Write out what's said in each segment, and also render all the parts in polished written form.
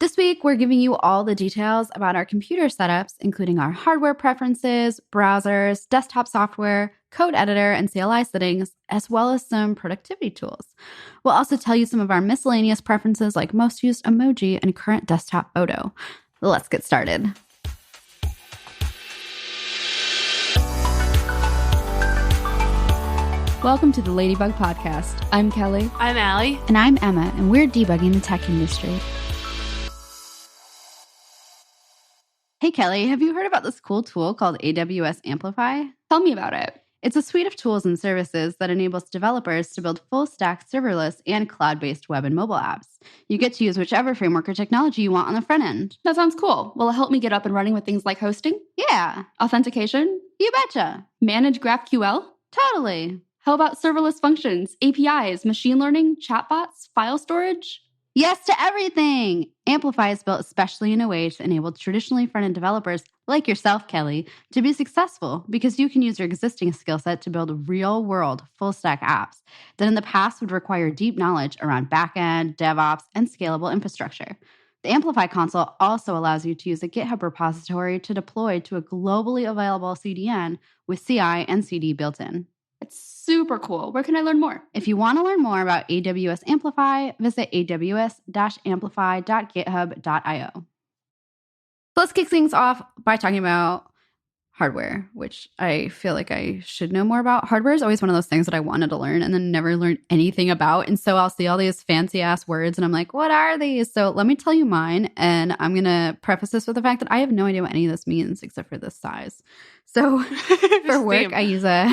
This week, we're giving you all the details about our computer setups, including our hardware preferences, browsers, desktop software, code editor, and CLI settings, as well as some productivity tools. We'll also tell you some of our miscellaneous preferences like most used emoji and current desktop photo. Let's get started. Welcome to the Ladybug Podcast. I'm Kelly. I'm Allie. And I'm Emma, and we're debugging the tech industry. Hey, Kelly, have you heard about this cool tool called AWS Amplify? Tell me about it. It's a suite of tools and services that enables developers to build full-stack serverless and cloud-based web and mobile apps. You get to use whichever framework or technology you want on the front end. That sounds cool. Will it help me get up and running with things like hosting? Yeah. Authentication? You betcha. Manage GraphQL? Totally. How about serverless functions, APIs, machine learning, chatbots, file storage? Yes to everything! Amplify is built especially in a way to enable traditionally front-end developers like yourself, Kelly, to be successful because you can use your existing skill set to build real-world, full-stack apps that in the past would require deep knowledge around back-end, DevOps, and scalable infrastructure. The Amplify console also allows you to use a GitHub repository to deploy to a globally available CDN with CI and CD built in. It's super cool. Where can I learn more? If you want to learn more about AWS Amplify, visit aws-amplify.github.io. Let's kick things off by talking about hardware, which I feel like I should know more about. Hardware is always one of those things that I wanted to learn and then never learned anything about. And so I'll see all these fancy ass words and I'm like, what are these? So let me tell you mine. And I'm going to preface this with the fact that I have no idea what any of this means except for this size. So for work, I use a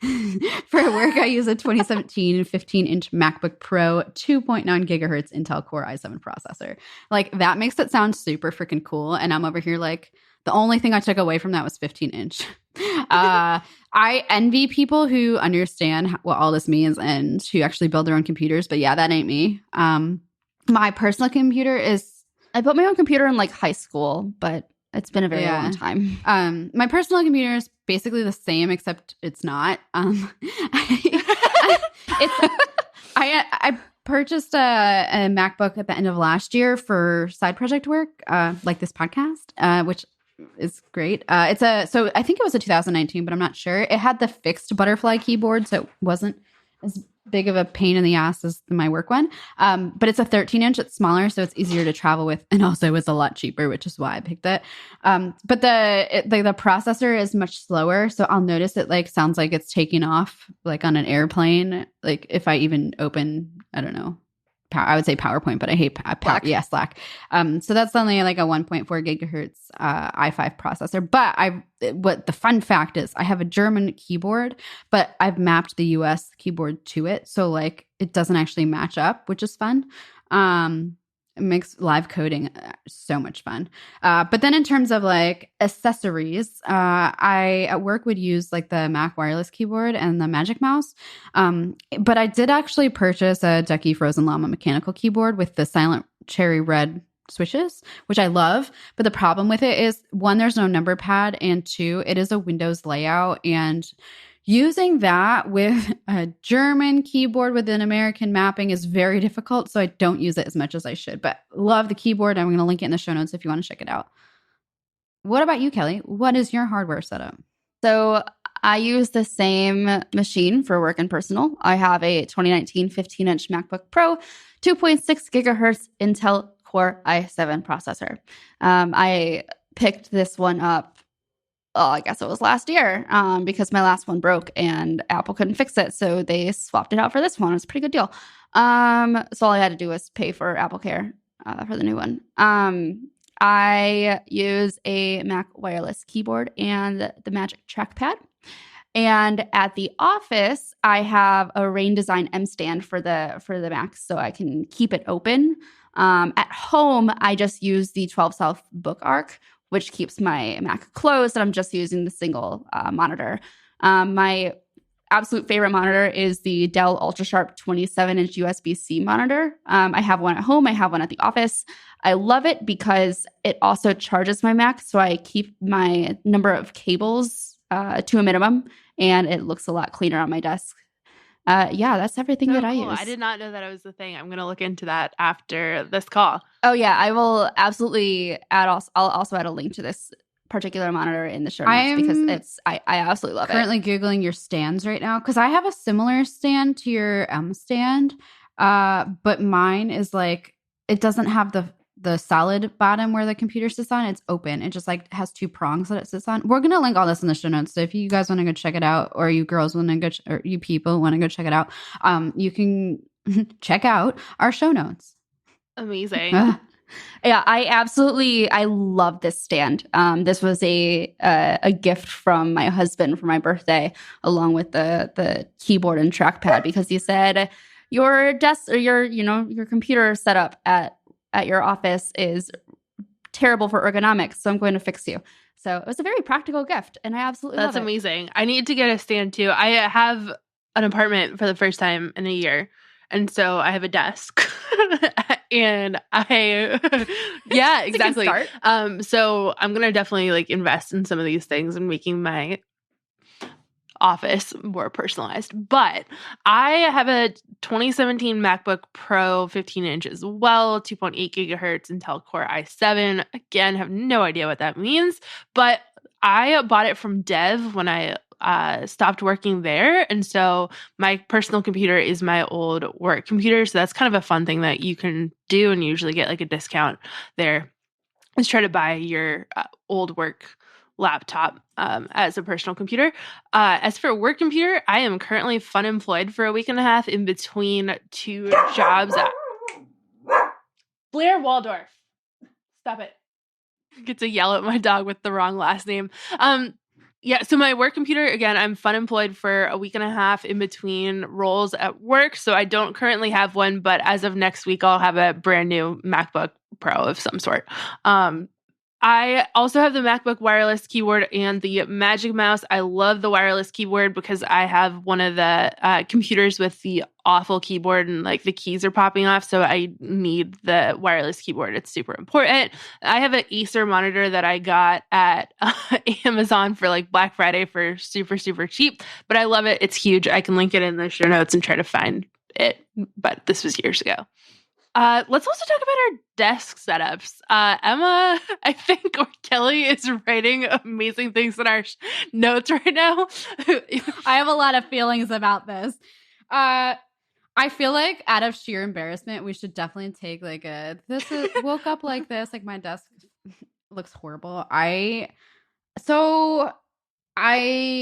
2017 15-inch MacBook Pro 2.9 gigahertz Intel Core i7 processor. Like that makes it sound super freaking cool. And I'm over here like, the only thing I took away from that was 15-inch. I envy people who understand what all this means and who actually build their own computers. But yeah, that ain't me. My personal computer is... I built my own computer in like high school, but it's been a very long time. My personal computer is basically the same, except it's not. I purchased a MacBook at the end of last year for side project work, like this podcast, which is great. So I think it was a 2019, but I'm not sure. It had the fixed butterfly keyboard, so it wasn't as big of a pain in the ass as my work one. But it's a 13-inch. It's smaller, so it's easier to travel with, and also it's a lot cheaper, which is why I picked it. But the processor is much slower, so I'll notice it like sounds like it's taking off like on an airplane. Like if I even open, I don't know. I would say PowerPoint, but I hate Slack. Yeah, Slack. So that's only like a 1.4 gigahertz i5 processor. But what the fun fact is, I have a German keyboard, but I've mapped the US keyboard to it, so like it doesn't actually match up, which is fun. It makes live coding so much fun. But then in terms of like accessories, I at work would use like the Mac wireless keyboard and the Magic Mouse. But I did actually purchase a Ducky Frozen Llama mechanical keyboard with the silent cherry red switches, which I love. But the problem with it is, one, there's no number pad, and two, it is a Windows layout, and using that with a German keyboard with an American mapping is very difficult, so I don't use it as much as I should. But love the keyboard. I'm going to link it in the show notes if you want to check it out. What about you, Kelly? What is your hardware setup? So I use the same machine for work and personal. I have a 2019 15-inch MacBook Pro, 2.6 gigahertz Intel Core i7 processor. I picked this one up, I guess it was last year, because my last one broke and Apple couldn't fix it. So they swapped it out for this one. It was a pretty good deal. So all I had to do was pay for Apple Care for the new one. I use a Mac wireless keyboard and the Magic Trackpad. And at the office, I have a Rain Design M stand for the Mac, so I can keep it open. At home, I just use the 12 South Book Arc, which keeps my Mac closed, and I'm just using the single monitor. My absolute favorite monitor is the Dell UltraSharp 27-inch USB-C monitor. I have one at home. I have one at the office. I love it because it also charges my Mac, so I keep my number of cables to a minimum, and it looks a lot cleaner on my desk. Yeah, that's everything So that I cool. use. I did not know that it was the thing. I'm going to look into that after this call. Oh yeah, I will absolutely I'll also add a link to this particular monitor in the show notes because I'm I absolutely love currently it. Googling your stands right now because I have a similar stand to your M stand, but mine is like it doesn't have the solid bottom where the computer sits on. It's open. It just like has two prongs that it sits on. We're gonna link all this in the show notes. So if you guys want to go check it out, or you girls want to go, or you people want to go check it out, you can check out our show notes. Amazing. Yeah, I love this stand. This was a gift from my husband for my birthday, along with the keyboard and trackpad, because he said your desk or your computer setup at your office is terrible for ergonomics, so I'm going to fix you. So it was a very practical gift, and I absolutely That's love it. amazing. I need to get a stand too. I have an apartment for the first time in a year. And so I have a desk. And yeah, It's a good exactly. start. So I'm gonna definitely like invest in some of these things and making my office more personalized. But I have a 2017 MacBook Pro 15 inch as well, 2.8 gigahertz Intel Core i7. Again, have no idea what that means, but I bought it from Dev when I stopped working there. And so my personal computer is my old work computer. So that's kind of a fun thing that you can do and usually get like a discount there, is try to buy your old work laptop as a personal computer. As for a work computer, I am currently fun employed for a week and a half in between two jobs at Blair Waldorf. Stop it. I get to yell at my dog with the wrong last name. Yeah, so my work computer, again, I'm fun employed for a week and a half in between roles at work. So I don't currently have one, but as of next week, I'll have a brand new MacBook Pro of some sort. I also have the MacBook wireless keyboard and the Magic Mouse. I love the wireless keyboard because I have one of the computers with the awful keyboard and like the keys are popping off. So I need the wireless keyboard. It's super important. I have an Acer monitor that I got at Amazon for like Black Friday for super, super cheap, but I love it. It's huge. I can link it in the show notes and try to find it, but this was years ago. Let's also talk about our desk setups. Emma, I think, or Kelly is writing amazing things in our notes right now. I have a lot of feelings about this. I feel like out of sheer embarrassment, we should definitely take like woke up like this. Like my desk looks horrible. I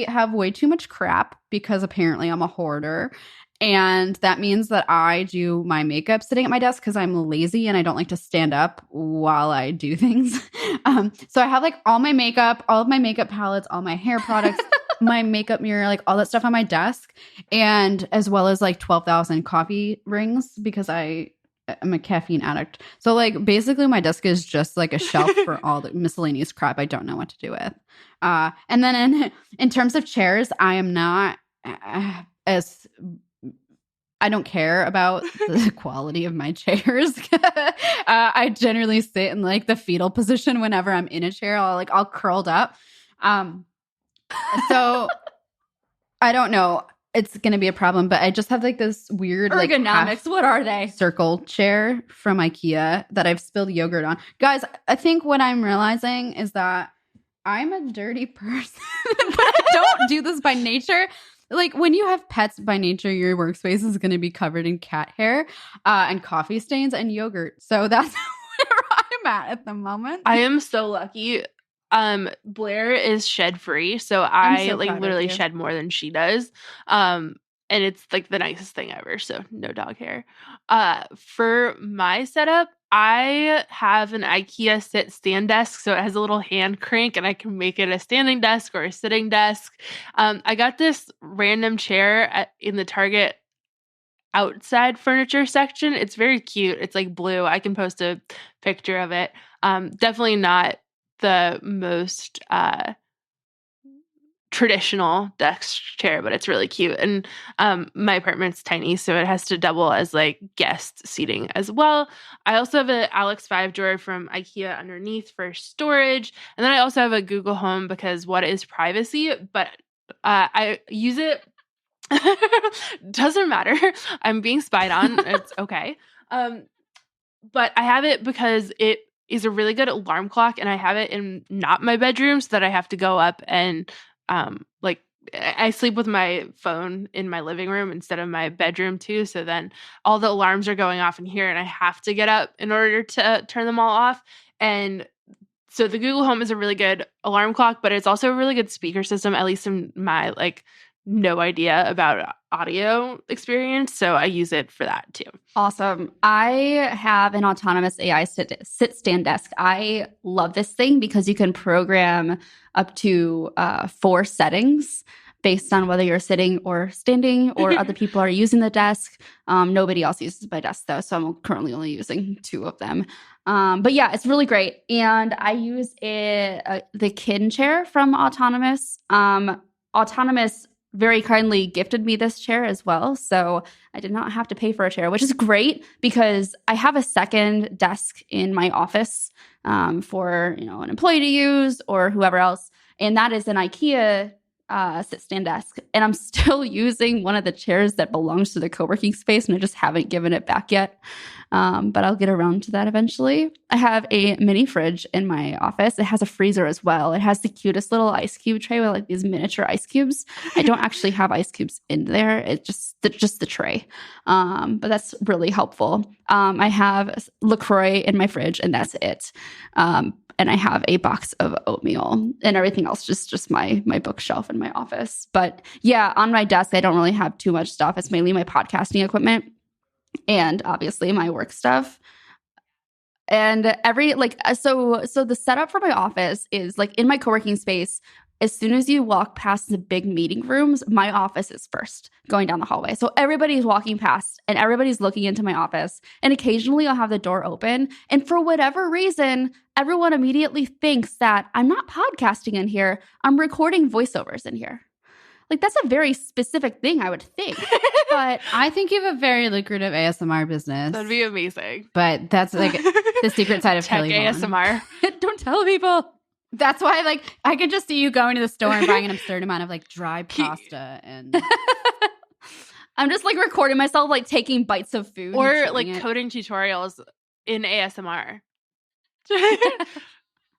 have way too much crap because apparently I'm a hoarder. And that means that I do my makeup sitting at my desk because I'm lazy and I don't like to stand up while I do things. So I have like all of my makeup palettes, all my hair products, my makeup mirror, like all that stuff on my desk. And as well as like 12,000 coffee rings because I'm a caffeine addict. So like basically my desk is just like a shelf for all the miscellaneous crap I don't know what to do with. And then in terms of chairs, I am not as I don't care about the quality of my chairs. I generally sit in like the fetal position whenever I'm in a chair, all curled up. So I don't know. It's going to be a problem, but I just have like this weird Ergonomics, what are they? Circle chair from IKEA that I've spilled yogurt on. Guys, I think what I'm realizing is that I'm a dirty person, but I don't do this by nature. Like when you have pets by nature, your workspace is going to be covered in cat hair and coffee stains and yogurt. So that's where I'm at the moment. I am so lucky. Blair is shed free, so I so like proud of literally you. shed more than she does. And it's like the nicest thing ever. So no dog hair. For my setup, I have an IKEA sit stand desk, so it has a little hand crank, and I can make it a standing desk or a sitting desk. I got this random chair in the Target outside furniture section. It's very cute. It's like blue. I can post a picture of it. Definitely not the most traditional desk chair, but it's really cute. And my apartment's tiny, so it has to double as like guest seating as well. I also have an Alex 5 drawer from IKEA underneath for storage. And then I also have a Google Home because what is privacy? But I use it Doesn't matter. I'm being spied on. It's okay. But I have it because it is a really good alarm clock, and I have it in not my bedroom so that I have to go up and like I sleep with my phone in my living room instead of my bedroom too. So then all the alarms are going off in here, and I have to get up in order to turn them all off. And so the Google Home is a really good alarm clock, but it's also a really good speaker system, at least in my no idea about audio experience. So I use it for that too. Awesome. I have an autonomous AI sit-stand desk. I love this thing because you can program up to 4 settings based on whether you're sitting or standing or other people are using the desk. Nobody else uses my desk though, so I'm currently only using 2 of them. But yeah, it's really great. And I use the Kin chair from Autonomous. Autonomous very kindly gifted me this chair as well. So I did not have to pay for a chair, which is great because I have a second desk in my office for an employee to use or whoever else. And that is an IKEA sit-stand desk. And I'm still using one of the chairs that belongs to the co-working space, and I just haven't given it back yet. But I'll get around to that eventually. I have a mini fridge in my office. It has a freezer as well. It has the cutest little ice cube tray with these miniature ice cubes. I don't actually have ice cubes in there. It's just the tray. But that's really helpful. I have LaCroix in my fridge, and that's it. And I have a box of oatmeal, and everything else just my bookshelf in my office. But yeah, on my desk, I don't really have too much stuff. It's mainly my podcasting equipment and obviously my work stuff. And so the setup for my office is in my co-working space. As soon as you walk past the big meeting rooms, my office is first going down the hallway. So everybody's walking past and everybody's looking into my office. And occasionally I'll have the door open. And for whatever reason, everyone immediately thinks that I'm not podcasting in here. I'm recording voiceovers in here. That's a very specific thing, I would think. But I think you have a very lucrative ASMR business. That'd be amazing. But that's the secret side of Tech Kelly ASMR. Don't tell people. That's why, I could just see you going to the store and buying an absurd amount of dry pasta and I'm just recording myself taking bites of food or it. coding tutorials in ASMR.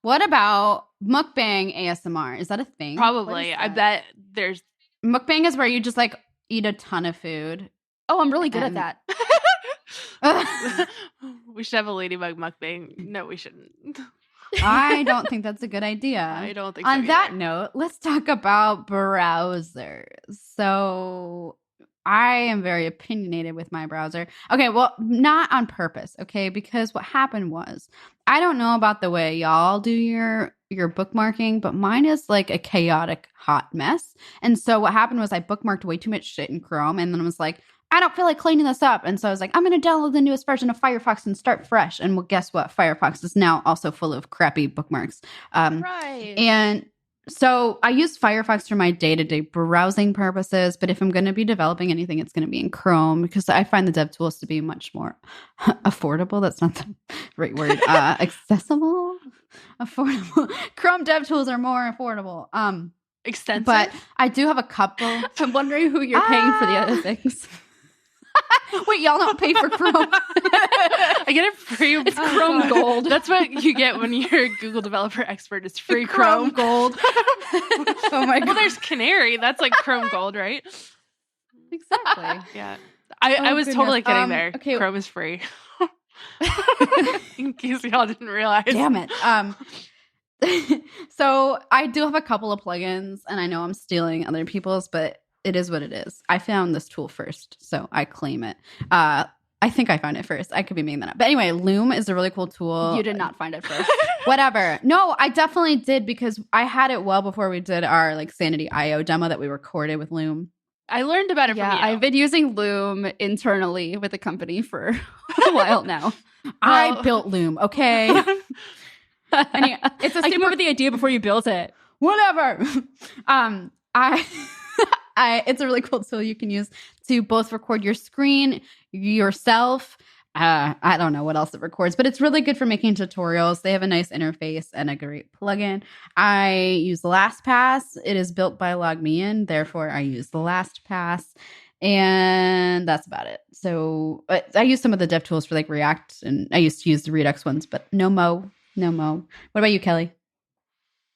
What about mukbang ASMR? Is that a thing? Probably. I bet there's mukbang is where you just eat a ton of food. Oh, I'm really good at that. We should have a ladybug mukbang. No, we shouldn't. I don't think that's a good idea. I don't think so On either. that note, let's talk about browsers. So I am very opinionated with my browser. Okay, well, not on purpose, okay? Because what happened was, I don't know about the way y'all do your bookmarking, but mine is a chaotic hot mess. And so what happened was I bookmarked way too much shit in Chrome, and then I was like, I don't feel like cleaning this up. And so I was like, I'm going to download the newest version of Firefox and start fresh. And well, guess what? Firefox is now also full of crappy bookmarks. Right. And so I use Firefox for my day-to-day browsing purposes. But if I'm going to be developing anything, it's going to be in Chrome because I find the dev tools to be much more affordable. That's not the right word. Accessible? Affordable. Chrome dev tools are more affordable. Extensive. But I do have a couple. I'm wondering who you're paying for the other things. Wait, y'all don't pay for Chrome? I get it free. It's Chrome Gold. That's what you get when you're a Google developer expert. It's free Chrome Gold. Oh my god. Well, there's Canary. That's Chrome Gold, right? Exactly. Yeah. I was totally kidding there. Okay. Chrome is free. In case y'all didn't realize. Damn it. So I do have a couple of plugins, and I know I'm stealing other people's, but it is what it is. I found this tool first, so I claim it. I think I found it first. I could be making that up. But anyway, Loom is a really cool tool. You did not find it first. Whatever. No, I definitely did because I had it well before we did our Sanity IO demo that we recorded with Loom. I learned about it from you. I've been using Loom internally with the company for a while now. I built Loom, okay? Anyway, it's a came up with the idea before you built it. Whatever. It's a really cool tool you can use to both record your screen, yourself, I don't know what else it records, but it's really good for making tutorials. They have a nice interface and a great plugin. I use LastPass. It is built by LogMeIn, therefore I use the LastPass, and that's about it. So I use some of the dev tools for like React, and I used to use the Redux ones, but no mo. What about you, Kelly?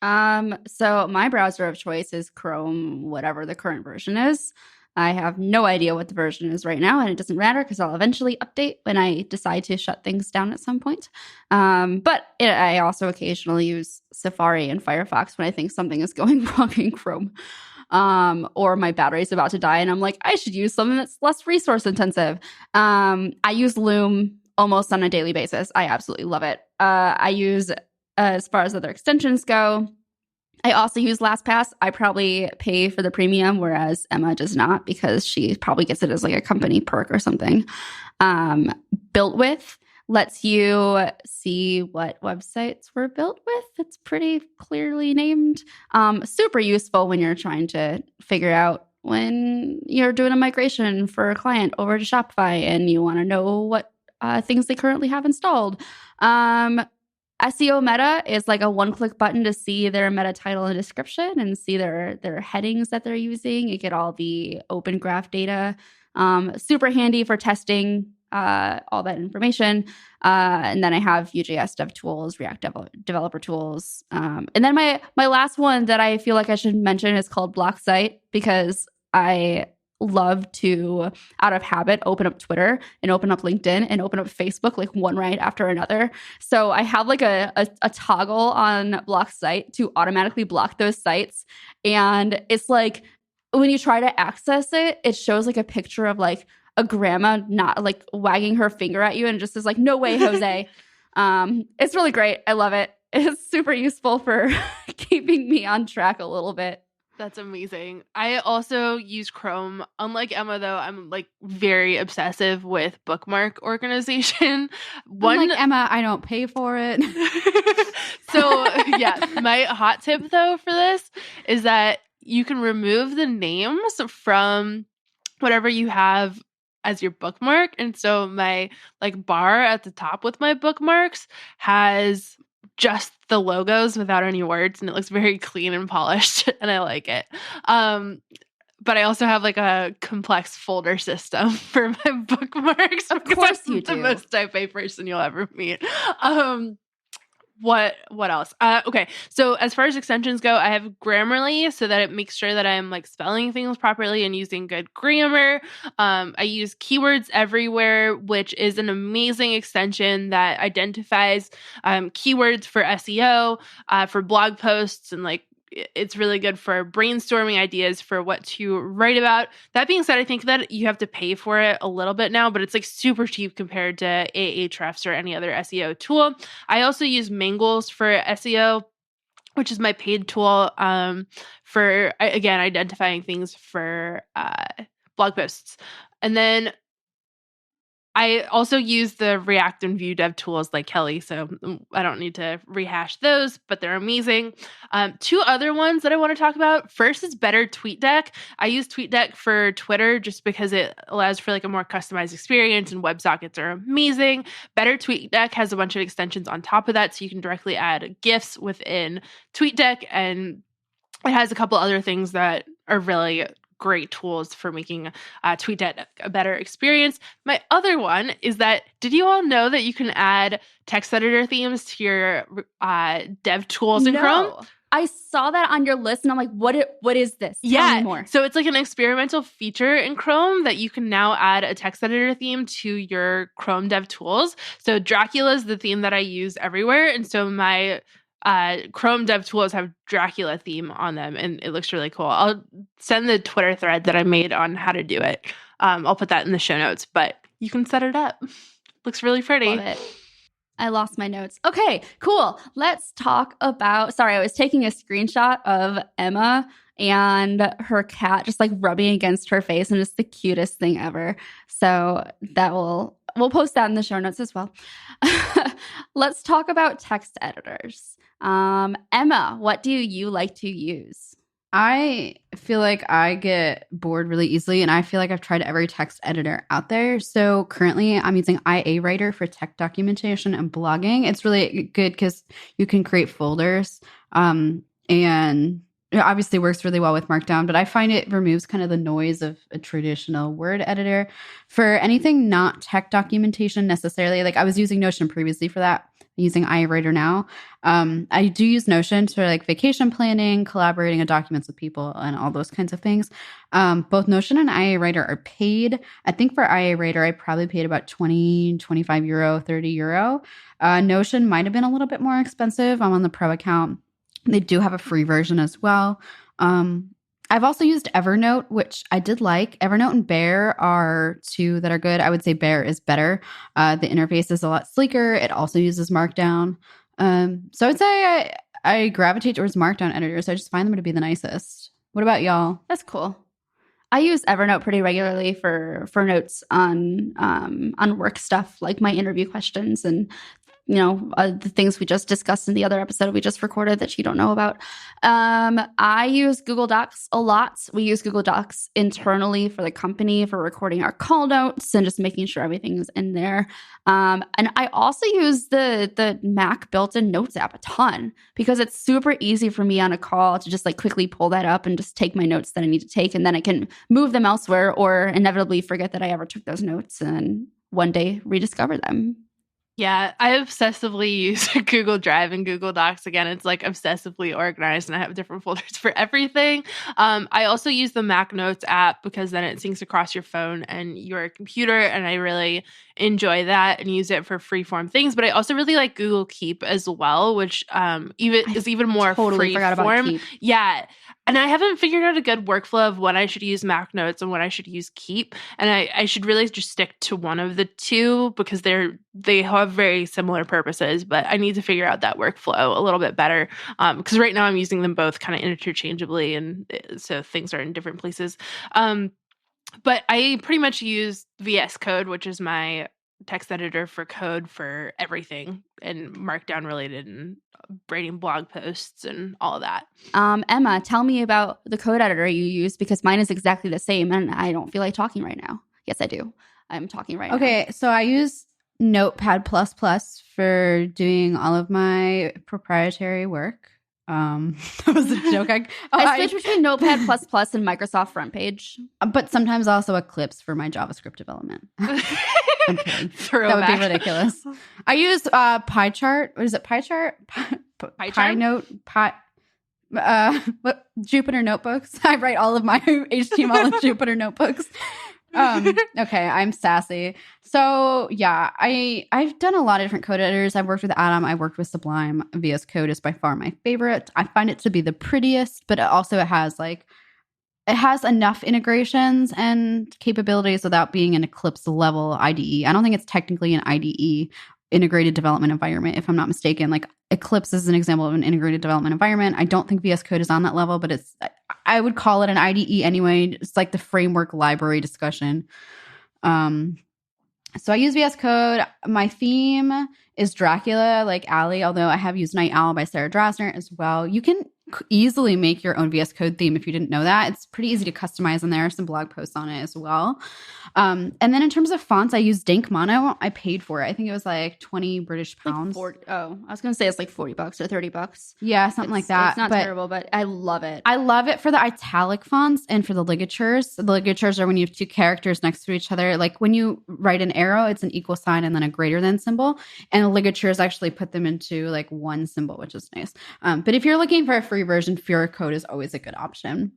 So my browser of choice is Chrome, whatever the current version is. I have no idea what the version is right now, and it doesn't matter because I'll eventually update when I decide to shut things down at some point. I also occasionally use Safari and Firefox when I think something is going wrong in Chrome. Or my battery's about to die, and I'm like, I should use something that's less resource intensive. I use Loom almost on a daily basis. I absolutely love it. I use as far as other extensions go, I also use LastPass. I probably pay for the premium, whereas Emma does not because she probably gets it as like a company perk or something. Built with lets you see what websites were built with. It's pretty clearly named. Super useful when you're trying to figure out when you're doing a migration for a client over to Shopify and you want to know what things they currently have installed. SEO Meta is like a one-click button to see their meta title and description and see their headings that they're using. You get all the open graph data. Super handy for testing all that information. And then I have Vue.js dev tools, React developer tools. And then my last one that I feel like I should mention is called Blocksite because I love to, out of habit, open up Twitter and open up LinkedIn and open up Facebook like one right after another. So I have like a toggle on Blocksite to automatically block those sites. And it's like when you try to access it, it shows like a picture of like a grandma not like wagging her finger at you and just is like, no way, Jose. It's really great. I love it. It's super useful for keeping me on track a little bit. That's amazing. I also use Chrome. Unlike Emma, though, I'm like very obsessive with bookmark organization. Unlike Emma, I don't pay for it. So yeah, my hot tip though for this is that you can remove the names from whatever you have as your bookmark. And so my like bar at the top with my bookmarks has just the logos without any words, and it looks very clean and polished, and I like it. But I also have like a complex folder system for my bookmarks. Of course you do. The most type A person you'll ever meet. What else? Okay, so as far as extensions go, I have Grammarly so that it makes sure that I'm like spelling things properly and using good grammar. I use Keywords Everywhere, which is an amazing extension that identifies keywords for SEO, for blog posts, and like it's really good for brainstorming ideas for what to write about. That being said, I think that you have to pay for it a little bit now, but it's like super cheap compared to Ahrefs or any other SEO tool. I also use Mangles for SEO, which is my paid tool for, again, identifying things for blog posts. And then I also use the React and Vue dev tools like Kelly, so I don't need to rehash those, but they're amazing. Two other ones that I want to talk about. First is Better TweetDeck. I use TweetDeck for Twitter just because it allows for like a more customized experience, and WebSockets are amazing. Better TweetDeck has a bunch of extensions on top of that, so you can directly add GIFs within TweetDeck, and it has a couple other things that are really great tools for making TweetDeck a better experience. My other one is that, did you all know that you can add text editor themes to your dev tools in Chrome? I saw that on your list and I'm like, what is this? Tell me more. So it's like an experimental feature in Chrome that you can now add a text editor theme to your Chrome dev tools. So Dracula is the theme that I use everywhere. And so my Chrome dev tools have Dracula theme on them, and it looks really cool. I'll send the Twitter thread that I made on how to do it. I'll put that in the show notes, but you can set it up. Looks really pretty. Love it. I lost my notes. Okay, cool. Let's talk about, sorry, I was taking a screenshot of Emma and her cat just like rubbing against her face, and it's the cutest thing ever. So we'll post that in the show notes as well. Let's talk about text editors. Emma, what do you like to use? I feel like I get bored really easily, and I feel like I've tried every text editor out there. So currently, I'm using IA Writer for tech documentation and blogging. It's really good because you can create folders, and it obviously works really well with Markdown. But I find it removes kind of the noise of a traditional Word editor for anything not tech documentation necessarily. Like I was using Notion previously for that. I'm using IA Writer now. I do use Notion for like vacation planning, collaborating on documents with people, and all those kinds of things. Both Notion and IA Writer are paid. I think for IA Writer, I probably paid about 20, 25 euro, 30 euro. Notion might have been a little bit more expensive. I'm on the pro account. They do have a free version as well. I've also used Evernote, which I did like. Evernote and Bear are two that are good. I would say Bear is better. The interface is a lot sleeker. It also uses Markdown. So I would say I gravitate towards Markdown editors. I just find them to be the nicest. What about y'all? That's cool. I use Evernote pretty regularly for notes on work stuff, like my interview questions and the things we just discussed in the other episode we just recorded that you don't know about. I use Google Docs a lot. We use Google Docs internally for the company for recording our call notes and just making sure everything is in there. And I also use the Mac built-in Notes app a ton because it's super easy for me on a call to just like quickly pull that up and just take my notes that I need to take, and then I can move them elsewhere or inevitably forget that I ever took those notes and one day rediscover them. Yeah, I obsessively use Google Drive and Google Docs. Again, it's like obsessively organized, and I have different folders for everything. I also use the Mac Notes app because then it syncs across your phone and your computer, and I really enjoy that and use it for freeform things. But I also really like Google Keep as well, which even more totally forgot about freeform. Keep. Yeah. And I haven't figured out a good workflow of when I should use Mac Notes and when I should use Keep. And I should really just stick to one of the two because they have very similar purposes. But I need to figure out that workflow a little bit better because right now I'm using them both kind of interchangeably, and so things are in different places. But I pretty much use VS Code, which is my text editor for code for everything and Markdown related and writing blog posts and all of that. Emma, tell me about the code editor you use because mine is exactly the same and I don't feel like talking right now. Yes, I do. I'm talking right now. Okay, so I use Notepad++ for doing all of my proprietary work. That was a joke. I switch between Notepad++ and Microsoft Front Page. But sometimes also Eclipse for my JavaScript development. I'm kidding. That would be ridiculous. I use PyChart. What is it? PyChart? Jupyter Notebooks. I write all of my HTML in Jupyter Notebooks. Okay, I'm sassy. So yeah, I've done a lot of different code editors. I've worked with Atom. I've worked with Sublime. VS Code is by far my favorite. I find it to be the prettiest, but it has enough integrations and capabilities without being an Eclipse level IDE. I don't think it's technically an IDE, integrated development environment, if I'm not mistaken. Like Eclipse is an example of an integrated development environment. I don't think VS Code is on that level, but I would call it an IDE anyway. It's like the framework library discussion. So I use VS Code. My theme is Dracula, like Allie, although I have used Night Owl by Sarah Drasner as well. You can easily make your own VS Code theme if you didn't know that. It's pretty easy to customize, and there are some blog posts on it as well. And then in terms of fonts, I use Dink Mono. I paid for it. I think it was like 20 British pounds. I was going to say it's like $40 or $30. Yeah, something like that. It's not terrible, but I love it. I love it for the italic fonts and for the ligatures. The ligatures are when you have two characters next to each other. Like when you write an arrow, it's an equal sign and then a greater than symbol. And the ligatures actually put them into like one symbol, which is nice. But if you're looking for a free version, Fura Code is always a good option.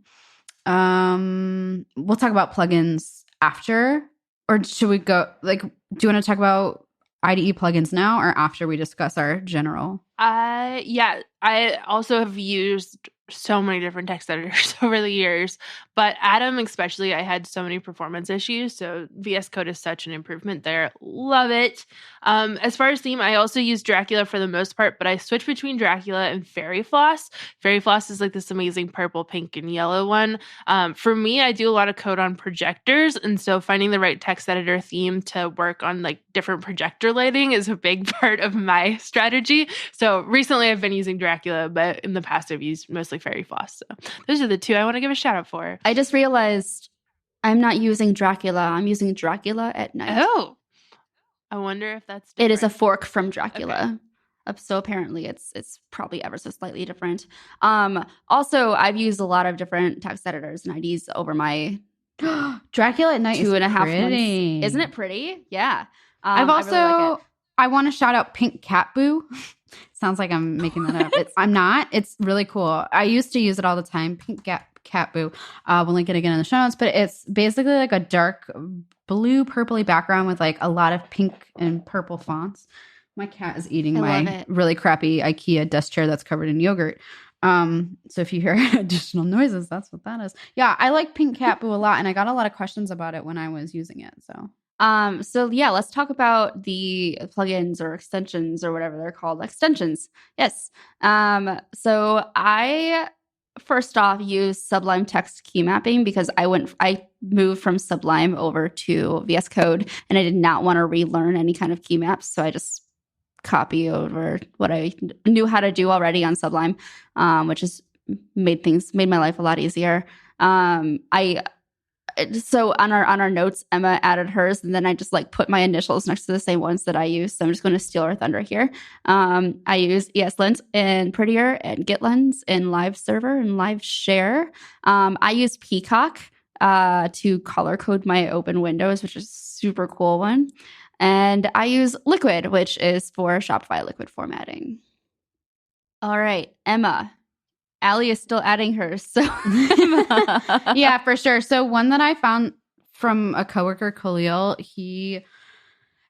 We'll talk about plugins after, or should we go do you want to talk about IDE plugins now or after we discuss our general? Yeah, I also have used so many different text editors over the years, but Atom especially, I had so many performance issues, so VS Code is such an improvement there. Love it. As far as theme, I also use Dracula for the most part, but I switch between Dracula and Fairy Floss. Fairy Floss is like this amazing purple, pink, and yellow one. For me, I do a lot of code on projectors, and so finding the right text editor theme to work on like different projector lighting is a big part of my strategy. So recently I've been using Dracula, but in the past I've used mostly like fairy floss. So those are the two I want to give a shout out for. I just realized I'm not using Dracula. I'm using Dracula at night. Oh, I wonder if that's It different. is a fork from Dracula. So apparently it's probably ever so slightly different. Also, I've used a lot of different text editors and IDs over my Dracula at night 2.5 pretty. months. Isn't it pretty? Yeah. I've also, I really like it. I want to shout out Pink Cat Boo. Sounds like I'm making that up. I'm not. It's really cool. I used to use it all the time. Pink Cat Boo. We'll link it again in the show notes, but it's basically like a dark blue purpley background with like a lot of pink and purple fonts. My cat is eating my really crappy IKEA desk chair that's covered in yogurt. So if you hear additional noises, that's what that is. Yeah, I like Pink Cat Boo a lot, and I got a lot of questions about it when I was using it. So yeah, let's talk about the plugins or extensions or whatever they're called. Extensions. Yes. So I first off use Sublime text key mapping because I moved from Sublime over to VS Code and I did not want to relearn any kind of key maps. So I just copy over what I knew how to do already on Sublime, which has made my life a lot easier. So on our notes, Emma added hers, and then I just like put my initials next to the same ones that I use. So I'm just going to steal her thunder here. I use ESLint and Prettier and GitLens and Live Server and Live Share. I use Peacock to color code my open windows, which is a super cool one. And I use Liquid, which is for Shopify Liquid formatting. All right, Emma. Allie is still adding hers. So yeah, for sure. So one that I found from a coworker, Khalil, he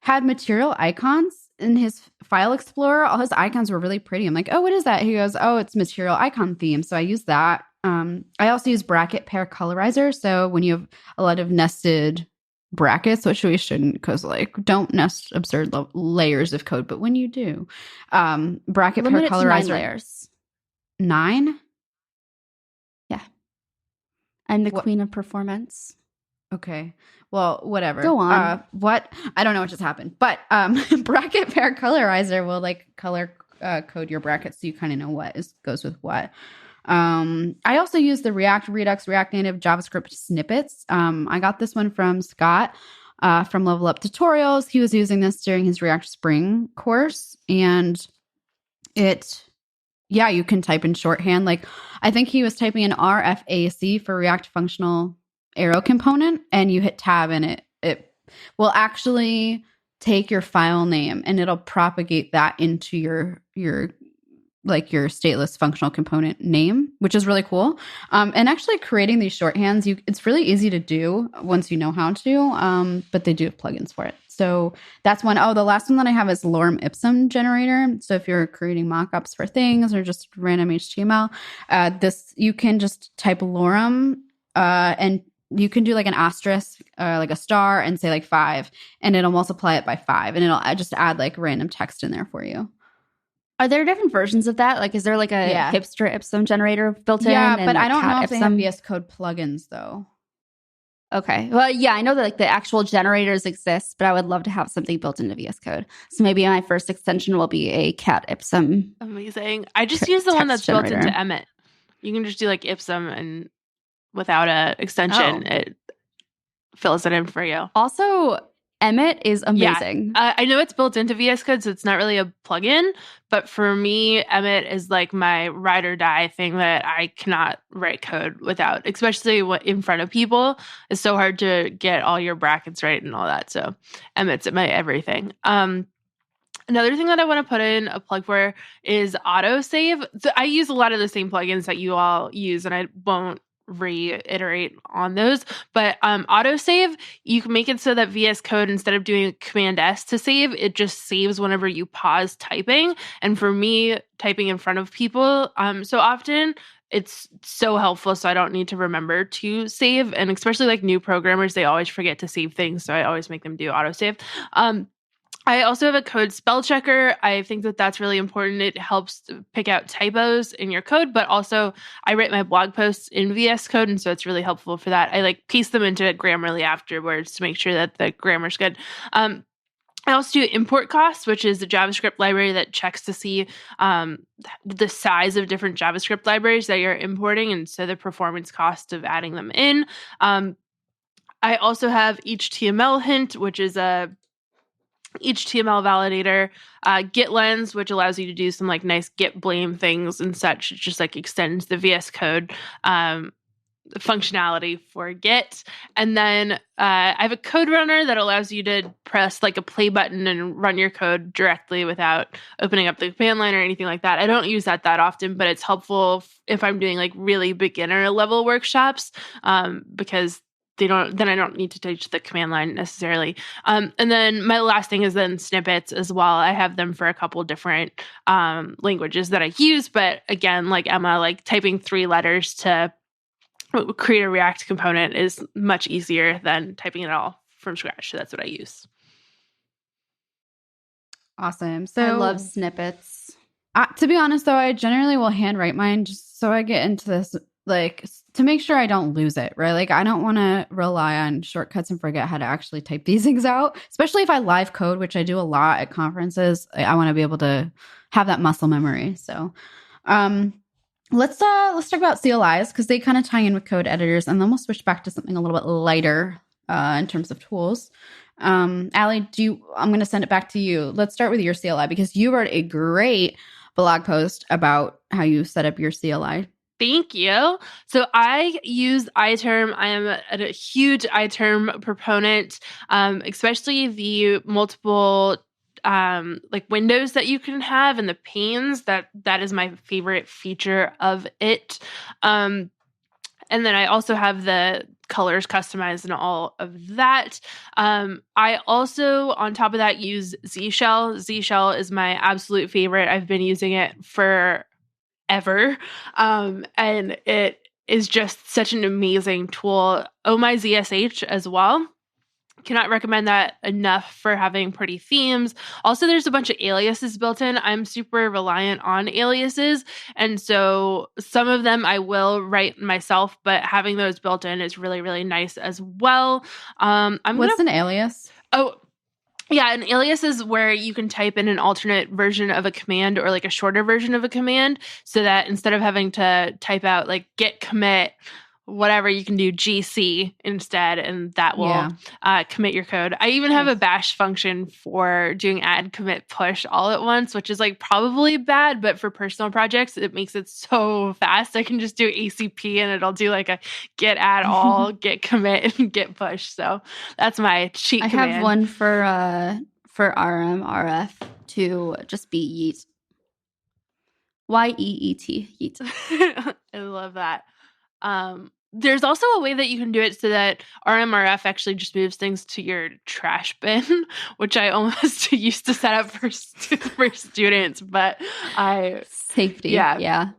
had material icons in his file explorer. All his icons were really pretty. I'm like, oh, what is that? He goes, oh, it's material icon theme. So I use that. I also use bracket pair colorizer. So when you have a lot of nested brackets, which we shouldn't, because like don't nest absurd layers of code, but when you do, bracket pair colorizer 9 layers. 9? Yeah. I'm the queen of performance. Okay. Well, whatever. Go on. What? I don't know what just happened. But bracket pair colorizer will like color code your brackets so you kind of know what goes with what. I also use the React, Redux, React Native JavaScript snippets. I got this one from Scott from Level Up Tutorials. He was using this during his React Spring course. And you can type in shorthand. Like I think he was typing in RFAC for React Functional Arrow Component, and you hit tab and it will actually take your file name and it'll propagate that into your stateless functional component name, which is really cool. And actually creating these shorthands, it's really easy to do once you know how to, but they do have plugins for it. So that's one. Oh, the last one that I have is lorem ipsum generator. So if you're creating mockups for things or just random HTML, you can just type lorem and you can do like an asterisk, like a star and say like 5, and it'll multiply it by 5, and it'll just add like random text in there for you. Are there different versions of that? Like, is there like a hipster ipsum generator built in? Yeah, but I don't know if they have VS Code plugins though. Okay. Well, yeah, I know that like the actual generators exist, but I would love to have something built into VS Code. So maybe my first extension will be a cat ipsum. Amazing. I just use the one that's built into Emmet. You can just do like ipsum and without a extension, it fills it in for you. Also, Emmet is amazing. Yeah. I know it's built into VS Code, so it's not really a plugin. But for me, Emmet is like my ride or die thing that I cannot write code without, especially in front of people. It's so hard to get all your brackets right and all that. So Emmet's my everything. Another thing that I want to put in a plug for is autosave. So I use a lot of the same plugins that you all use, and I won't reiterate on those, but autosave, you can make it so that VS Code, instead of doing Command S to save, it just saves whenever you pause typing. And for me, typing in front of people so often, it's so helpful, so I don't need to remember to save. And especially like new programmers, they always forget to save things, so I always make them do autosave. I also have a code spell checker. I think that that's really important. It helps to pick out typos in your code, but also I write my blog posts in VS Code, and so it's really helpful for that. I like paste them into Grammarly afterwards to make sure that the grammar's good. I also do import costs, which is a JavaScript library that checks to see the size of different JavaScript libraries that you're importing, and so the performance cost of adding them in. I also have HTML hint, which is a HTML validator, Git lens, which allows you to do some like nice Git blame things and such. It just like extends the VS Code functionality for Git. And then I have a code runner that allows you to press like a play button and run your code directly without opening up the command line or anything like that. I don't use that often, but it's helpful if I'm doing like really beginner level workshops, because then I don't need to teach the command line necessarily. And then my last thing is then snippets as well. I have them for a couple different languages that I use, but again, like Emma, like typing 3 letters to create a React component is much easier than typing it all from scratch. So that's what I use. Awesome. So I love snippets. To be honest, though, I generally will handwrite mine just so I get into this, like, to make sure I don't lose it, right? Like, I don't want to rely on shortcuts and forget how to actually type these things out, especially if I live code, which I do a lot at conferences. I want to be able to have that muscle memory. So, let's talk about CLIs because they kind of tie in with code editors, and then we'll switch back to something a little bit lighter in terms of tools. Allie, I'm going to send it back to you. Let's start with your CLI because you wrote a great blog post about how you set up your CLI. Thank you. So I use iTerm. I am a huge iTerm proponent, especially the multiple like windows that you can have and the panes. That is my favorite feature of it. And then I also have the colors customized and all of that. I also, on top of that, use Z Shell. Z Shell is my absolute favorite. I've been using it forever. And it is just such an amazing tool. Oh My ZSH as well. Cannot recommend that enough for having pretty themes. Also, there's a bunch of aliases built in. I'm super reliant on aliases. And so some of them I will write myself, but having those built in is really, really nice as well. What's an alias? Oh, yeah, an alias is where you can type in an alternate version of a command or like a shorter version of a command so that instead of having to type out like git commit whatever, you can do GC instead, and that will commit your code. I even have a bash function for doing add, commit, push all at once, which is like probably bad, but for personal projects, it makes it so fast. I can just do ACP and it'll do like a git add all, git commit, and git push. So that's my cheat command. I have one for RF to just be yeet. YEET, yeet. I love that. There's also a way that you can do it so that RMRF actually just moves things to your trash bin, which I almost used to set up for students, but safety. Yeah.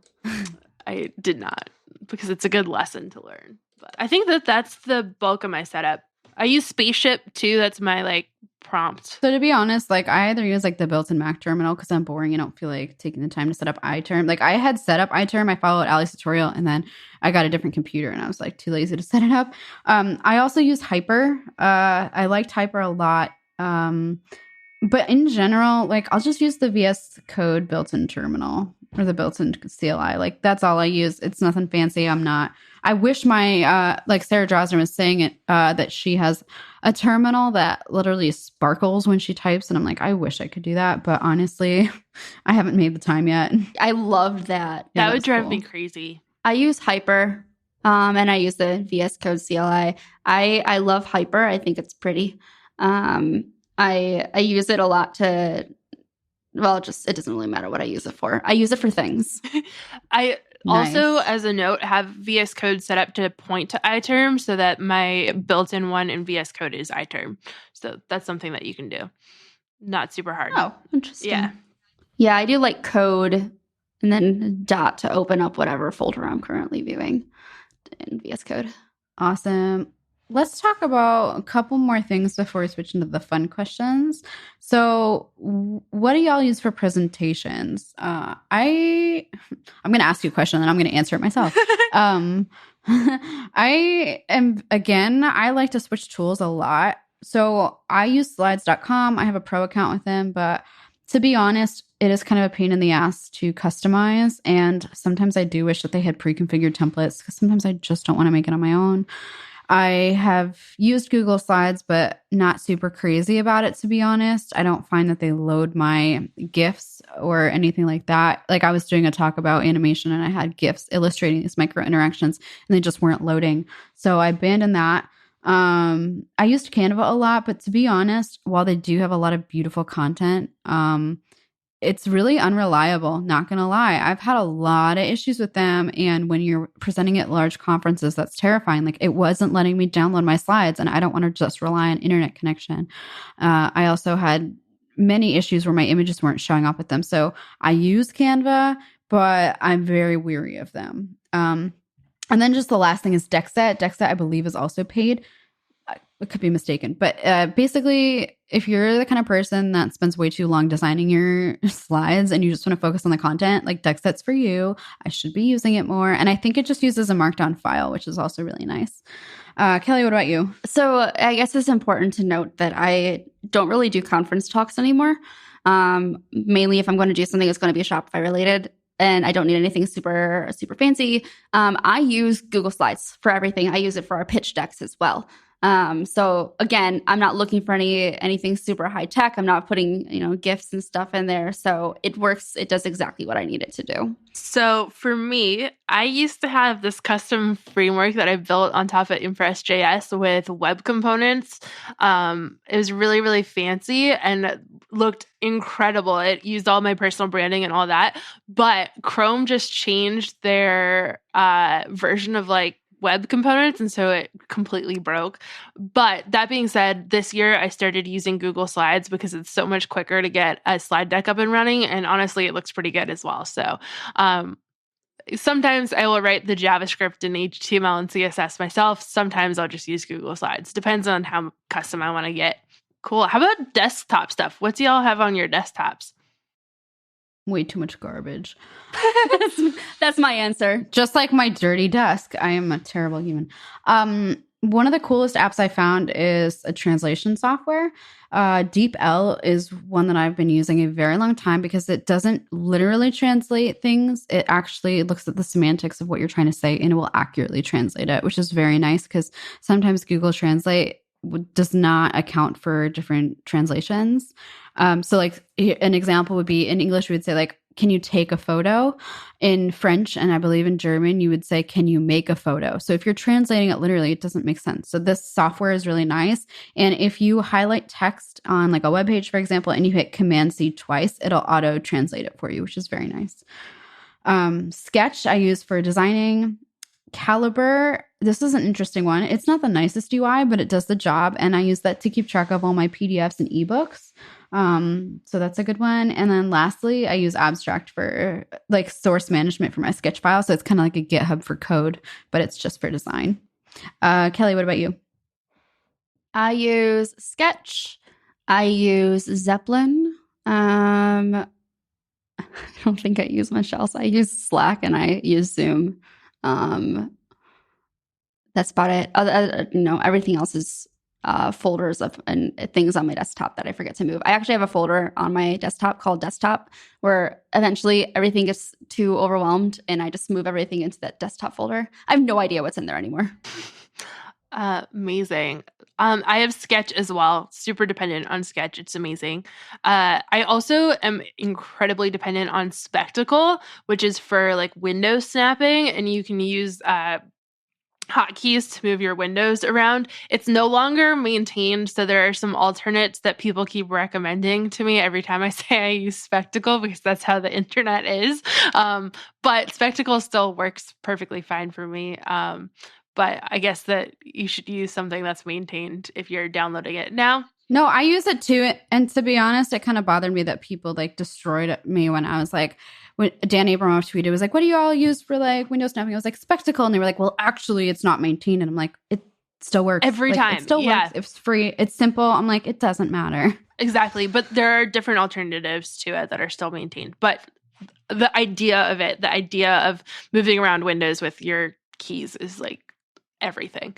I did not because it's a good lesson to learn. But I think that's the bulk of my setup. I use Spaceship too. That's my like prompt. So to be honest, like I either use like the built-in Mac terminal because I'm boring and don't feel like taking the time to set up iTerm. Like I had set up iTerm, I followed Allie's tutorial, and then I got a different computer and I was like too lazy to set it up. I also use Hyper. I liked Hyper a lot. But in general, like I'll just use the VS Code built-in terminal or the built-in CLI. Like that's all I use. It's nothing fancy. I wish my like Sarah Drosner was saying it that she has a terminal that literally sparkles when she types, and I'm like, I wish I could do that, but honestly, I haven't made the time yet. I loved that. That would drive me crazy. I use Hyper, and I use the VS Code CLI. I love Hyper. I think it's pretty. I use it a lot to. Well, just it doesn't really matter what I use it for. I use it for things. I also, as a note, have VS Code set up to point to iTerm so that my built-in one in VS Code is iTerm. So that's something that you can do. Not super hard. Oh, interesting. Yeah. Yeah, I do like code and then dot to open up whatever folder I'm currently viewing in VS Code. Awesome. Let's talk about a couple more things before we switch into the fun questions. So what do y'all use for presentations? I'm going to ask you a question and I'm going to answer it myself. I like to switch tools a lot. So I use slides.com. I have a pro account with them, but to be honest, it is kind of a pain in the ass to customize. And sometimes I do wish that they had pre-configured templates because sometimes I just don't want to make it on my own. I have used Google Slides, but not super crazy about it, to be honest. I don't find that they load my GIFs or anything like that. Like I was doing a talk about animation and I had GIFs illustrating these micro interactions and they just weren't loading. So I abandoned that. I used Canva a lot, but to be honest, while they do have a lot of beautiful content, it's really unreliable, not gonna lie. I've had a lot of issues with them, and when you're presenting at large conferences, that's terrifying. Like it wasn't letting me download my slides, and I don't want to just rely on internet connection. I also had many issues where my images weren't showing up with them. So I use Canva, but I'm very weary of them. And then just the last thing is Dexet. Dexet, I believe, is also paid. It could be mistaken, but basically, if you're the kind of person that spends way too long designing your slides and you just want to focus on the content, like Dexet's for you. I should be using it more, and I think it just uses a markdown file, which is also really nice. Kelly, what about you? So I guess it's important to note that I don't really do conference talks anymore. Mainly, if I'm going to do something that's going to be Shopify related, and I don't need anything super fancy. I use Google Slides for everything. I use it for our pitch decks as well. So again, I'm not looking for anything super high tech. I'm not putting, GIFs and stuff in there. So it works. It does exactly what I need it to do. So for me, I used to have this custom framework that I built on top of Impress.js with web components. It was really, really fancy and looked incredible. It used all my personal branding and all that. But Chrome just changed their version of web components, and so it completely broke. But that being said, this year I started using Google Slides because it's so much quicker to get a slide deck up and running, and honestly, it looks pretty good as well. So sometimes I will write the JavaScript in HTML and CSS myself. Sometimes I'll just use Google Slides. Depends on how custom I want to get. Cool. How about desktop stuff? What do y'all have on your desktops? Way too much garbage. That's my answer. Just like my dirty desk. I am a terrible human. One of the coolest apps I found is a translation software. DeepL is one that I've been using a very long time because it doesn't literally translate things. It actually looks at the semantics of what you're trying to say and it will accurately translate it, which is very nice because sometimes Google Translate does not account for different translations. So like an example would be in English, we would say like, can you take a photo? In French, and I believe in German, you would say, can you make a photo? So if you're translating it literally, it doesn't make sense. So this software is really nice. And if you highlight text on like a web page, for example, and you hit Command-C twice, it'll auto translate it for you, which is very nice. Sketch I use for designing. Calibre, this is an interesting one. It's not the nicest UI, but it does the job. And I use that to keep track of all my PDFs and ebooks. So that's a good one. And then lastly, I use Abstract for like source management for my sketch file. So it's kind of like a GitHub for code, but it's just for design. Kelly, what about you? I use Sketch. I use Zeppelin. I don't think I use much else. I use Slack and I use Zoom. That's about it. Everything else is folders and things on my desktop that I forget to move. I actually have a folder on my desktop called Desktop where eventually everything gets too overwhelmed and I just move everything into that desktop folder. I have no idea what's in there anymore. Amazing. I have Sketch as well. Super dependent on Sketch. It's amazing. I also am incredibly dependent on Spectacle, which is for like window snapping, and you can use hotkeys to move your windows around. It's no longer maintained, so there are some alternates that people keep recommending to me every time I say I use Spectacle because that's how the internet is. But Spectacle still works perfectly fine for me. But I guess that you should use something that's maintained if you're downloading it now. No, I use it too. And to be honest, it kind of bothered me that people like destroyed me when I was like, when Dan Abramov tweeted, was like, what do you all use for like window snapping? I was like, Spectacle. And they were like, well, actually, it's not maintained. And I'm like, it still works. Every time. It still works. It's free. It's simple. I'm like, it doesn't matter. Exactly. But there are different alternatives to it that are still maintained. But the idea of moving around windows with your keys is like everything.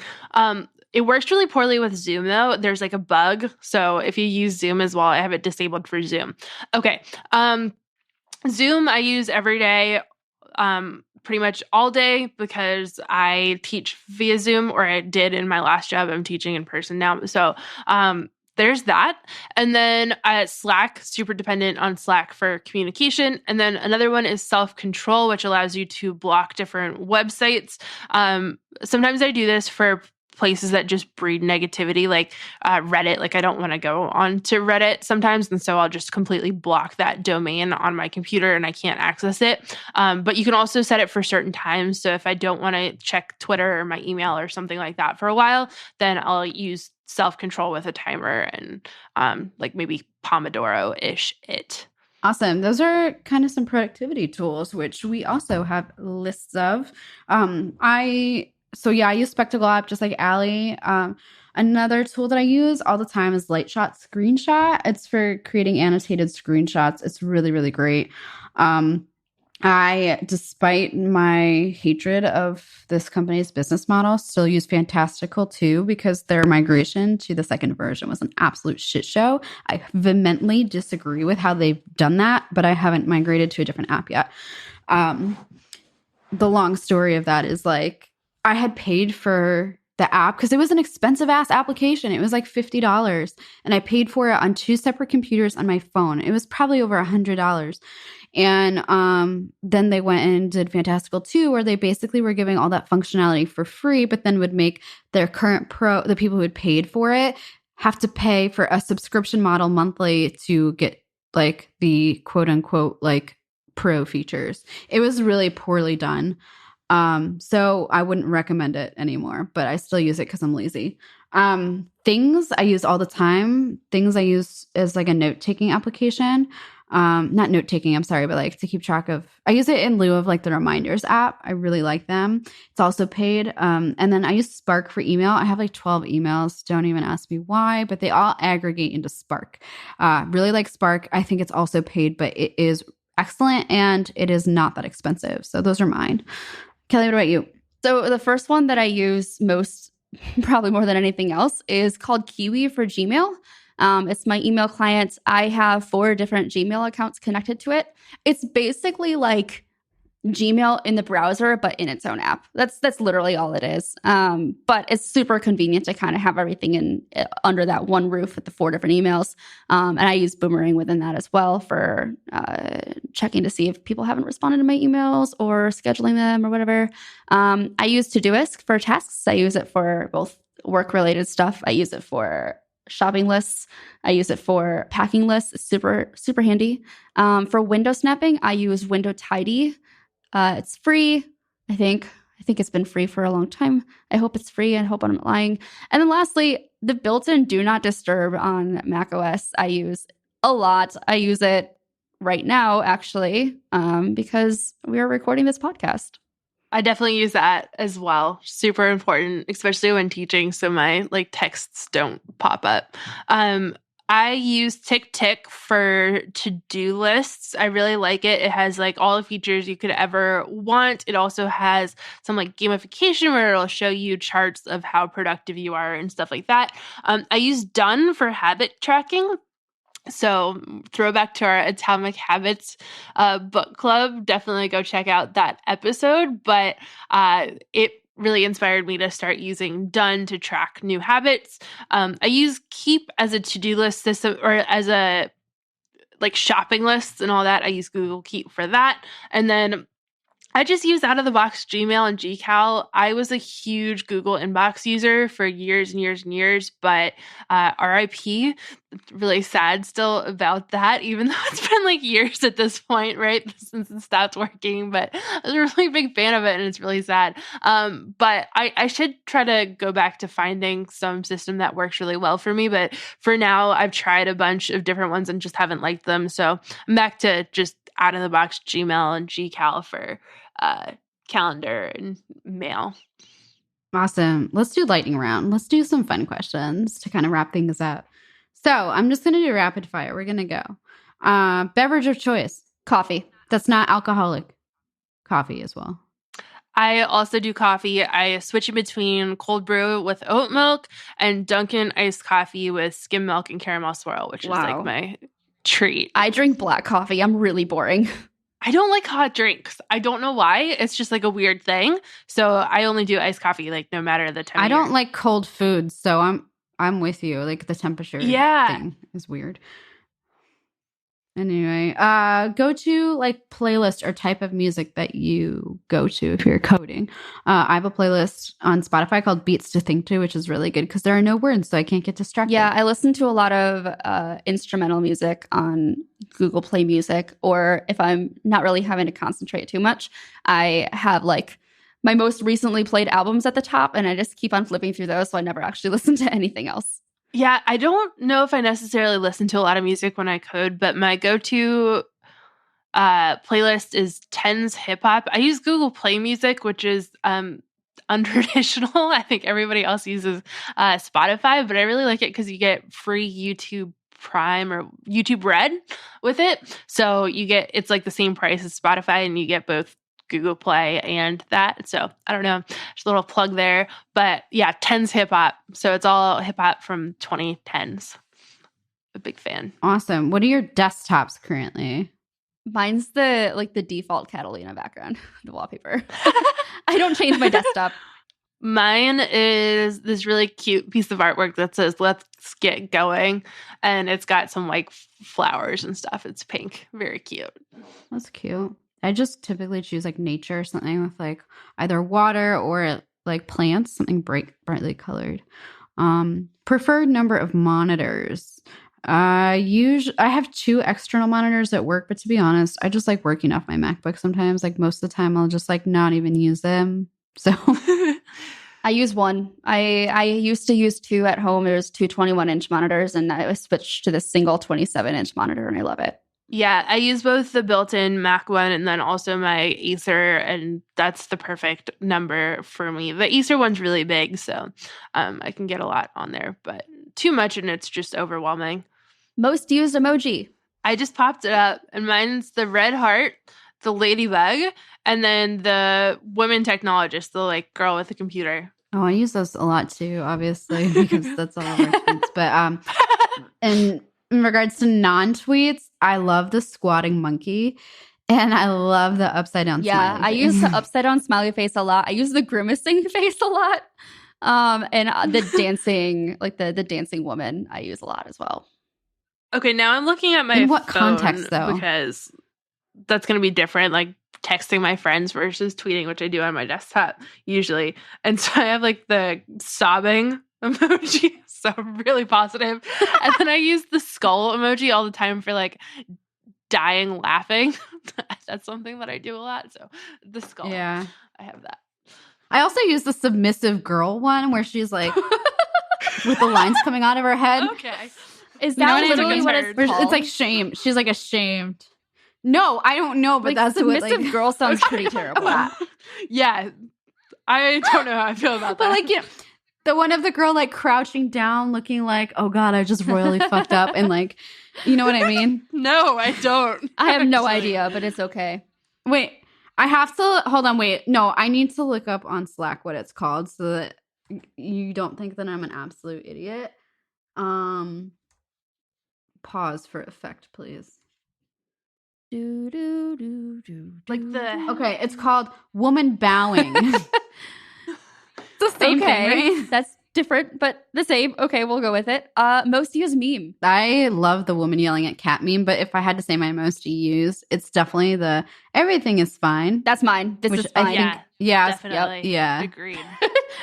It works really poorly with Zoom though. There's like a bug. So if you use Zoom as well, I have it disabled for Zoom. Okay. Zoom I use every day, pretty much all day because I teach via Zoom, or I did in my last job. I'm teaching in person now. So there's that. And then Slack, super dependent on Slack for communication. And then another one is self-control, which allows you to block different websites. Sometimes I do this for places that just breed negativity, like Reddit. Like I don't want to go on to Reddit sometimes. And so I'll just completely block that domain on my computer and I can't access it. But you can also set it for certain times. So if I don't want to check Twitter or my email or something like that for a while, then I'll use self-control with a timer and like maybe Pomodoro-ish it. Awesome. Those are kind of some productivity tools, which we also have lists of. I use Spectacle app just like Allie. Another tool that I use all the time is Lightshot Screenshot. It's for creating annotated screenshots. It's really, really great. Despite my hatred of this company's business model, still use Fantastical too, because their migration to the second version was an absolute shit show. I vehemently disagree with how they've done that, but I haven't migrated to a different app yet. The long story of that is like, I had paid for the app because it was an expensive ass application. It was like $50, and I paid for it on 2 separate computers on my phone. It was probably over $100. And then they went and did Fantastical 2, where they basically were giving all that functionality for free, but then would make their current the people who had paid for it, have to pay for a subscription model monthly to get like the quote unquote like pro features. It was really poorly done. So I wouldn't recommend it anymore, but I still use it because I'm lazy. Things I use all the time. Things I use as like a note-taking application. Not note-taking, I'm sorry, but like to keep track of. I use it in lieu of like the reminders app. I really like them. It's also paid. And then I use Spark for email. I have like 12 emails. Don't even ask me why, but they all aggregate into Spark. Really like Spark. I think it's also paid, but it is excellent and it is not that expensive. So those are mine. Kelly, what about you? So the first one that I use most, probably more than anything else, is called Kiwi for Gmail. It's my email client. I have 4 different Gmail accounts connected to it. It's basically like Gmail in the browser, but in its own app. That's literally all it is. But it's super convenient to kind of have everything under that one roof with the 4 different emails. And I use Boomerang within that as well for checking to see if people haven't responded to my emails or scheduling them or whatever. I use Todoist for tasks. I use it for both work-related stuff. I use it for shopping lists. I use it for packing lists. It's super, super handy. For window snapping, I use Window Tidy. It's free, I think. I think it's been free for a long time. I hope it's free and hope I'm not lying. And then lastly, the built-in Do Not Disturb on macOS I use a lot. I use it right now, actually, because we are recording this podcast. I definitely use that as well. Super important, especially when teaching, so my like texts don't pop up. I use TickTick for to-do lists. I really like it. It has like all the features you could ever want. It also has some like gamification where it'll show you charts of how productive you are and stuff like that. I use Done for habit tracking. So throwback to our Atomic Habits book club. Definitely go check out that episode. But it really inspired me to start using Done to track new habits. I use Keep as a to-do list system, or as a like shopping lists and all that. I use Google Keep for that. And then I just use out of the box Gmail and Gcal. I was a huge Google Inbox user for years and years and years, but RIP, really sad still about that, even though it's been like years at this point, right? Since it stopped working, but I was a really big fan of it and it's really sad. But I should try to go back to finding some system that works really well for me. But for now, I've tried a bunch of different ones and just haven't liked them. So I'm back to just out of the box Gmail and Gcal for calendar and mail. Awesome. Let's do lightning round. Let's do some fun questions to kind of wrap things up. So I'm just going to do rapid fire. We're going to go. Beverage of choice. Coffee. That's not alcoholic. Coffee as well. I also do coffee. I switch in between cold brew with oat milk and Dunkin' iced coffee with skim milk and caramel swirl, which is like my treat. I drink black coffee. I'm really boring. I don't like hot drinks. I don't know why. It's just like a weird thing. So I only do iced coffee, like no matter the time. I don't like cold foods, so I'm with you. Like the temperature thing is weird. Anyway, go to like playlist or type of music that you go to if you're coding. I have a playlist on Spotify called Beats to Think to, which is really good because there are no words, so I can't get distracted. Yeah, I listen to a lot of instrumental music on Google Play Music, or if I'm not really having to concentrate too much, I have like my most recently played albums at the top, and I just keep on flipping through those, so I never actually listen to anything else. Yeah, I don't know if I necessarily listen to a lot of music when I code, but my go-to playlist is Tens Hip Hop. I use Google Play Music, which is untraditional. I think everybody else uses Spotify, but I really like it because you get free YouTube Prime or YouTube Red with it. So it's like the same price as Spotify, and you get both Google Play and that. So I don't know, just a little plug there. But yeah, Tens Hip Hop. So it's all hip hop from 2010s. A big fan. Awesome. What are your desktops currently? Mine's the default Catalina background, the wallpaper. I don't change my desktop. Mine is this really cute piece of artwork that says "Let's get going," and it's got some like flowers and stuff. It's pink, very cute. That's cute. I just typically choose like nature or something with like either water or like plants, something brightly colored. Preferred number of monitors. I have 2 external monitors at work, but to be honest, I just like working off my MacBook sometimes. Like most of the time I'll just like not even use them. So I use one. I used to use 2 at home. There's 2 21-inch monitors, and I switched to the single 27-inch monitor, and I love it. Yeah, I use both the built-in Mac one and then also my Acer, and that's the perfect number for me. The Acer one's really big, so I can get a lot on there, but too much and it's just overwhelming. Most used emoji. I just popped it up, and mine's the red heart, the ladybug, and then the women technologist, the like girl with the computer. Oh, I use those a lot too, obviously, because that's all of our tweets. But and in regards to non-tweets, I love the squatting monkey, and I love the upside down. Yeah, smiley I face. use the upside down smiley face a lot. I use the grimacing face a lot, and the dancing, like the dancing woman, I use a lot as well. Okay, now I'm looking at my In what phone context, though? because that's going to be different, like texting my friends versus tweeting, which I do on my desktop usually. And so I have like the sobbing emoji, so really positive. And then I use the skull emoji all the time for like dying laughing. That's something that I do a lot. So the skull, Yeah, I have that. I also use the submissive girl one where she's like with the lines coming out of her head. Okay. Is You know that what I literally mean? what it's Where called? it's like shame. She's like ashamed. No, I don't know, but like that's what submissive like. girl sounds pretty terrible. Yeah. I don't know how I feel about that. But like, you know, the one of the girl like crouching down, looking like, oh god, I just royally fucked up, and like, you know what I mean? No, I don't. I have no Actually. idea, but it's okay. Wait, I have to hold on. Wait, no, I need to look up on Slack what it's called so that you don't think that I'm an absolute idiot. Pause for effect, please. Do, do, do, do, Like do, the- do. Okay, it's called woman bowing. It's the same thing, right? That's different, but the same. Okay, we'll go with it. Most used meme. I love the woman yelling at cat meme, but if I had to say my most used, it's definitely the everything is fine. That's mine. This Which is fine. I think, yeah, Definitely. yeah. Agreed.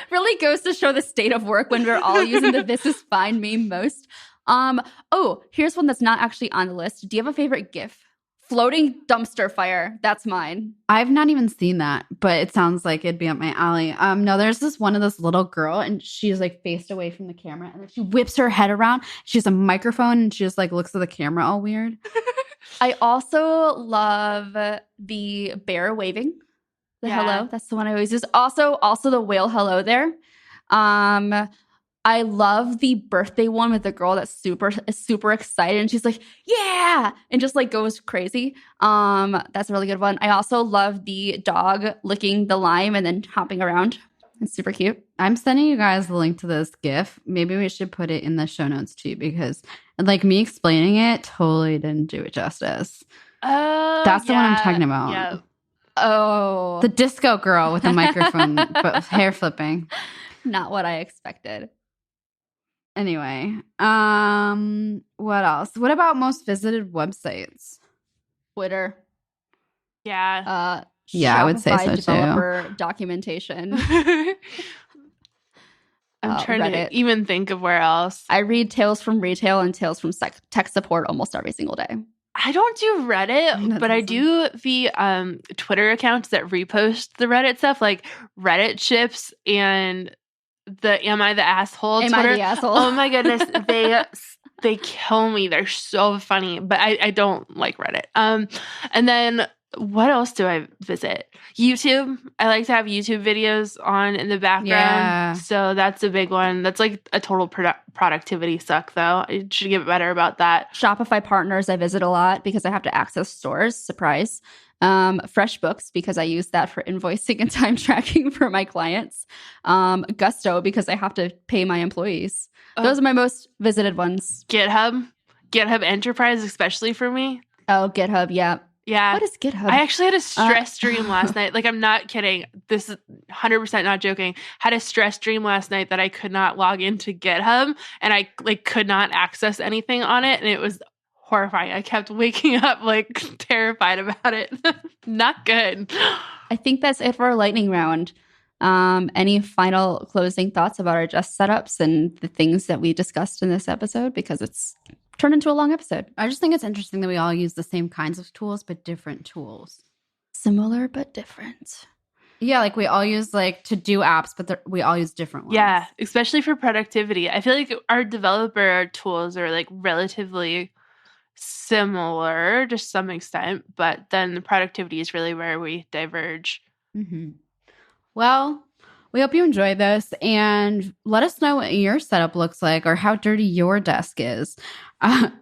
Really goes to show the state of work when we're all using the "this is fine" meme most. Oh, here's one that's not actually on the list. Do you have a favorite GIF? Floating dumpster fire. That's mine. I've not even seen that, but it sounds like it'd be up my alley. No, there's this little girl, and she's like faced away from the camera, and then she whips her head around. She has a microphone, and she just like looks at the camera all weird. I also love the bear waving. The Yeah. hello. That's the one I always use. Also the whale hello there. I love the birthday one with the girl that's super excited and she's like, yeah, and just like goes crazy. That's a really good one. I also love the dog licking the lime and then hopping around. It's super cute. I'm sending you guys the link to this GIF. Maybe we should put it in the show notes too, because like me explaining it totally didn't do it justice. Oh, That's the one I'm talking about. Yeah. Oh, The disco girl with the microphone, but with hair flipping. not what I expected. Anyway, what else? What about most visited websites? Twitter. Yeah. Yeah, I would say so, too. Developer documentation. I'm trying Reddit. to even think of where else. I read Tales from Retail and Tales from Tech Support almost every single day. I don't do Reddit, but I do the Twitter accounts that repost the Reddit stuff, like Reddit Ships and the Am I the Asshole Am Twitter. I the asshole? Oh my goodness, they kill me. They're so funny, but I don't like Reddit. And then what else do I visit? YouTube. I like to have YouTube videos on in the background. Yeah. So that's a big one. That's like a total productivity suck, though. I should get better about that. Shopify partners I visit a lot because I have to access stores. Surprise. FreshBooks because I use that for invoicing and time tracking for my clients. Gusto because I have to pay my employees. Those are my most visited ones. GitHub Enterprise, especially for me. Oh, GitHub. Yeah. Yeah. What is GitHub? I actually had a stress dream last night. Like, I'm not kidding. This is 100% not joking. Had a stress dream last night that I could not log into GitHub and I like could not access anything on it. And it was horrifying. I kept waking up like terrified about it. Not good. I think that's it for our lightning round. Any final closing thoughts about our Just setups and the things that we discussed in this episode? Because it's turned into a long episode. I just think it's interesting that we all use the same kinds of tools, but different tools. Similar but different. Yeah, like we all use like to-do apps, but we all use different ones. Yeah, especially for productivity. I feel like our developer tools are like relatively similar to some extent, but then the productivity is really where we diverge. Mm-hmm. Well, we hope you enjoyed this and let us know what your setup looks like or how dirty your desk is.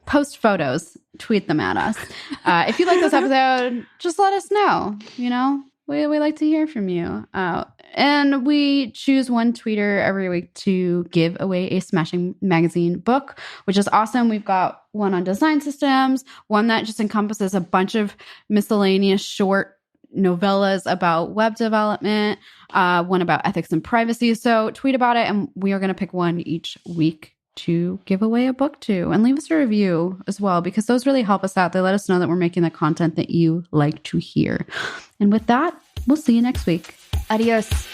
Post photos, tweet them at us. If you like this episode, just let us know. You know, we like to hear from you. And we choose one tweeter every week to give away a Smashing Magazine book, which is awesome. We've got one on design systems, one that just encompasses a bunch of miscellaneous short novellas about web development, one about ethics and privacy. So tweet about it, and we are going to pick one each week to give away a book to, and leave us a review as well, because those really help us out. They let us know that we're making the content that you like to hear. And with that, we'll see you next week. Adios.